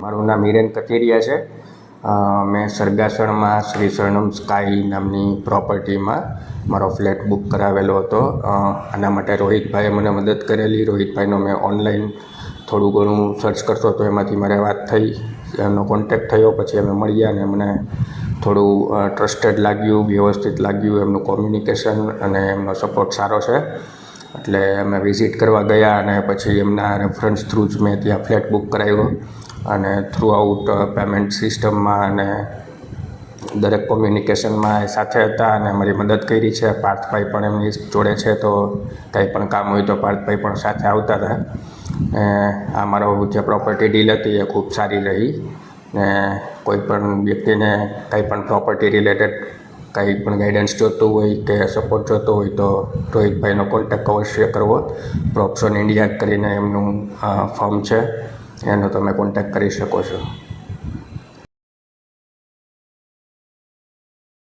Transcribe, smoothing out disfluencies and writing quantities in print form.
મારું નામ હિરેન કથિરિયા છે. મેં સરગાસણમાં શ્રી શરણમ સ્કાય નામની પ્રોપર્ટીમાં મારો ફ્લેટ બુક કરાવેલો હતો. આના માટે રોહિતભાઈએ મને મદદ કરેલી. રોહિતભાઈનો મેં ઓનલાઈન થોડું ઘણું સર્ચ કરતો હતો, એમાંથી મારે વાત થઈ, એમનો કોન્ટેક થયો, પછી અમે મળ્યા અને મને થોડું ટ્રસ્ટેડ લાગ્યું, વ્યવસ્થિત લાગ્યું. એમનું કોમ્યુનિકેશન અને એમનો સપોર્ટ સારો છે, એટલે અમે વિઝિટ કરવા ગયા અને પછી એમના રેફરન્સ થ્રુ જ મેં ત્યાં ફ્લેટ બુક કરાવ્યો. અને થ્રુ આઉટ પેમેન્ટ સિસ્ટમમાં અને દરેક કોમ્યુનિકેશનમાં એ સાથે હતા અને મારી મદદ કરી છે. પાર્થભાઈ પણ એમની જોડે છે, તો કંઈ પણ કામ હોય તો પાર્થભાઈ પણ સાથે આવતા હતા. આ મારો જે પ્રોપર્ટી ડીલ હતી એ ખૂબ સારી રહી. ને કોઈ પણ વ્યક્તિને કંઈ પણ પ્રોપર્ટી રિલેટેડ કંઈ પણ ગાઈડન્સ જોતું હોય કે સપોર્ટ જોતો હોય તો રોહિતભાઈનો કોન્ટેક અવશ્ય કરવો. પ્રોપ્સોન ઇન્ડિયા કરીને એમનું ફર્મ છે, એનો તમે કોન્ટેક કરી શકો છો.